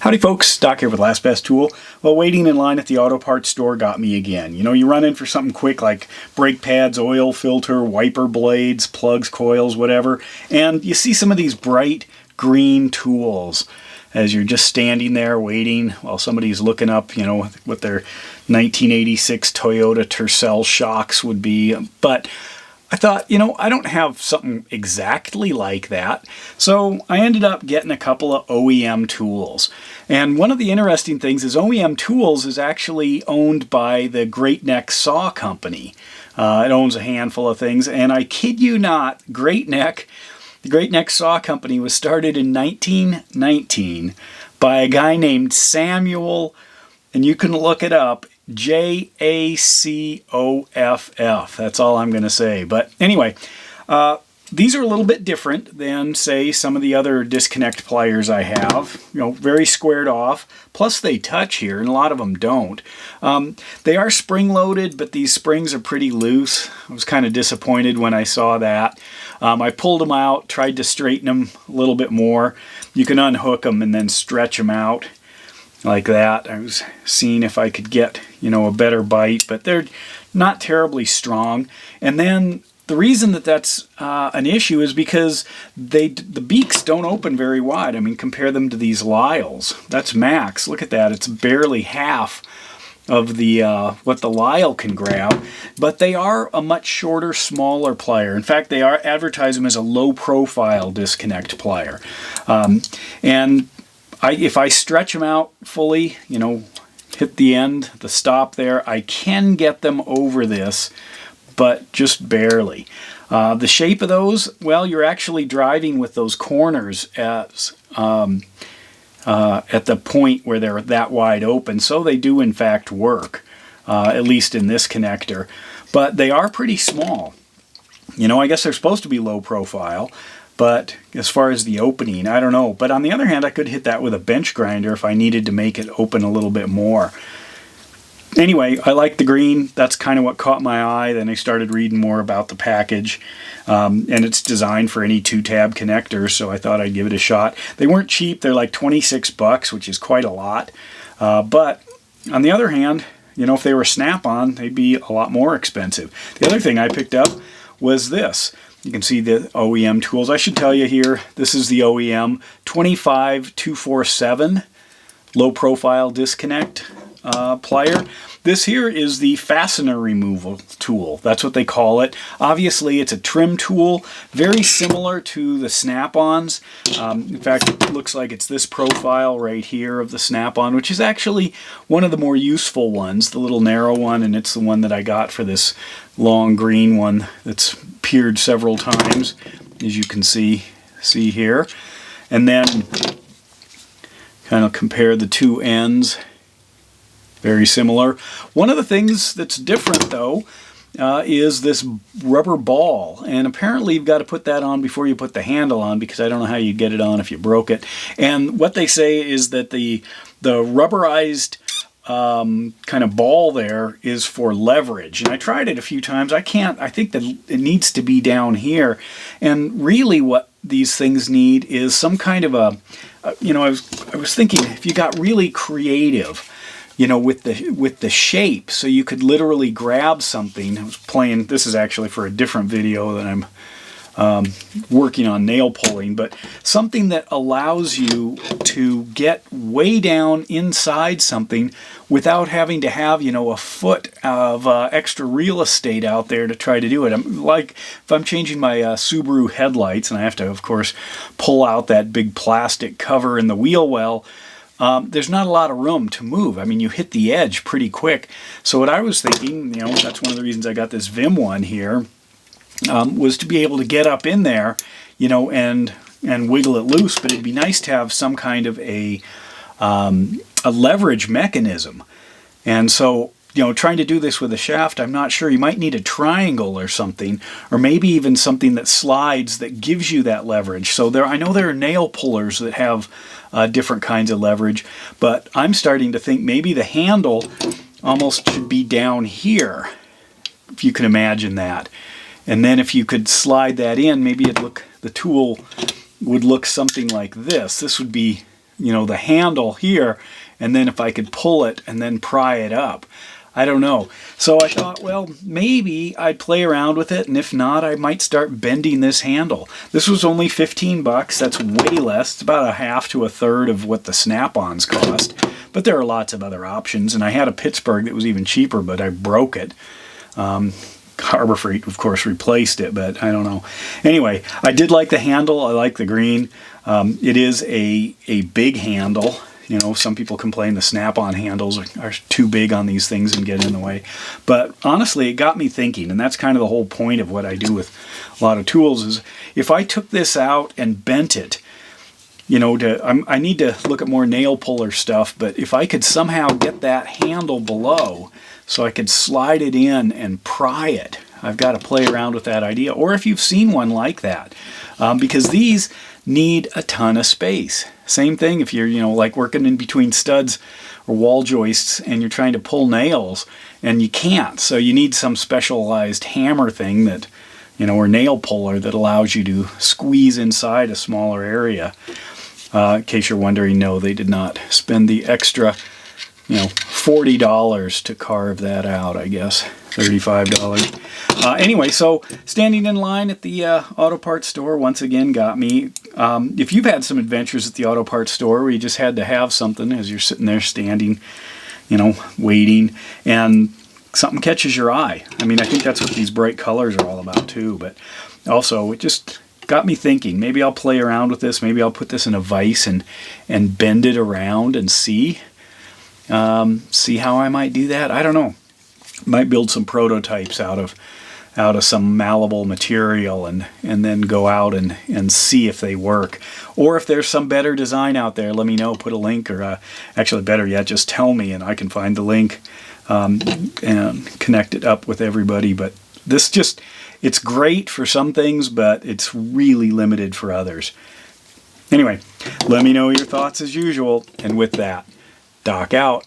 Howdy folks, Doc here with Last Best Tool. Well, waiting in line at the auto parts store got me again. You know, you run in for something quick like brake pads, oil filter, wiper blades, plugs, coils, whatever, and you see some of these bright green tools as you're just standing there waiting while somebody's looking up, you know, what their 1986 Toyota Tercel shocks would be. But I thought, you know, I don't have something exactly like that. So I ended up getting a couple of OEM tools. And one of the interesting things is OEM Tools is actually owned by the Great Neck Saw Company. It owns a handful of things. And I kid you not, the Great Neck Saw Company was started in 1919 by a guy named Samuel, and you can look it up, Jacoff. That's all I'm going to say. But anyway, these are a little bit different than, say, some of the other disconnect pliers I have. You know, very squared off. Plus they touch here, and a lot of them don't. They are spring-loaded, but these springs are pretty loose. I was kind of disappointed when I saw that. I pulled them out, tried to straighten them a little bit more. You can unhook them and then stretch them out like that. I was seeing if I could get, you know, a better bite, but they're not terribly strong. And then the reason that that's an issue is because the beaks don't open very wide. I mean, compare them to these Lyles. That's max. Look at that. It's barely half of the what the Lyle can grab, but they are a much shorter, smaller plier. In fact, they are advertise them as a low-profile disconnect plier. And if I stretch them out fully, you know, hit the end, the stop there, I can get them over this, but just barely. The shape of those, well, you're actually driving with those corners at the point where they're that wide open, so they do in fact work, at least in this connector. But they are pretty small. You know, I guess they're supposed to be low profile, but as far as the opening, I don't know. But on the other hand, I could hit that with a bench grinder if I needed to make it open a little bit more. Anyway, I like the green. That's kind of what caught my eye. Then I started reading more about the package. And it's designed for any 2-tab connector, so I thought I'd give it a shot. They weren't cheap. They're like 26 bucks, which is quite a lot. But on the other hand, you know, if they were Snap-on, they'd be a lot more expensive. The other thing I picked up was this. You can see the OEM tools. I should tell you here, this is the OEM 25247 low profile disconnect plier. This here is the fastener removal tool. That's what they call it. Obviously, it's a trim tool, very similar to the Snap-ons. In fact, it looks like it's this profile right here of the Snap-on, which is actually one of the more useful ones, the little narrow one, and it's the one that I got for this long green one that's peered several times, as you can see here. And then kind of compare the two ends. Very similar. One of the things that's different, though, is this rubber ball. And apparently you've got to put that on before you put the handle on, because I don't know how you get it on if you broke it. And what they say is that the rubberized kind of ball there is for leverage. And I tried it a few times. I think that it needs to be down here. And really what these things need is some kind of a, you know, I was thinking if you got really creative, you know, with the shape, so you could literally grab something. I was playing, this is actually for a different video that I'm working on nail pulling, but something that allows you to get way down inside something without having to have, you know, a foot of extra real estate out there to try to do it. Like if I'm changing my Subaru headlights and I have to, of course, pull out that big plastic cover in the wheel well, there's not a lot of room to move. I mean, you hit the edge pretty quick. So what I was thinking, you know, that's one of the reasons I got this Vim one here, was to be able to get up in there, you know, and wiggle it loose. But it'd be nice to have some kind of a leverage mechanism. And so, you know, trying to do this with a shaft, I'm not sure. You might need a triangle or something, or maybe even something that slides that gives you that leverage. So I know there are nail pullers that have different kinds of leverage, but I'm starting to think maybe the handle almost should be down here, if you can imagine that. And then if you could slide that in, maybe the tool would look something like this. This would be the handle here, and then if I could pull it and then pry it up. I don't know. So I thought, well, maybe I'd play around with it, and if not, I might start bending this handle. This was only 15 bucks. That's way less. It's about a half to a third of what the snap-ons cost. But there are lots of other options, and I had a Pittsburgh that was even cheaper, but I broke it. Harbor Freight, of course, replaced it, but I don't know. Anyway, I did like the handle. I like the green. It is a big handle. Some people complain the snap-on handles are too big on these things and get in the way. But honestly, it got me thinking, and that's kind of the whole point of what I do with a lot of tools is if I took this out and bent it, I need to look at more nail puller stuff, but if I could somehow get that handle below so I could slide it in and pry it, I've got to play around with that idea. Or if you've seen one like that, because these need a ton of space. Same thing if you're, like working in between studs or wall joists and you're trying to pull nails and you can't. So you need some specialized hammer thing that, or nail puller that allows you to squeeze inside a smaller area. In case you're wondering, no, they did not spend the extra, $40 to carve that out, I guess. $35. Anyway, so standing in line at the auto parts store once again got me. If you've had some adventures at the auto parts store where you just had to have something as you're sitting there standing, waiting, and something catches your eye. I mean, I think that's what these bright colors are all about too, but also it just got me thinking, maybe I'll play around with this, maybe I'll put this in a vise and bend it around and see how I might do that. I don't know. Might build some prototypes out of some malleable material and then go out and see if they work. Or if there's some better design out there, let me know, put a link, or actually better yet, just tell me and I can find the link and connect it up with everybody. But this it's great for some things, but it's really limited for others. Anyway, let me know your thoughts as usual, and with that, Doc out.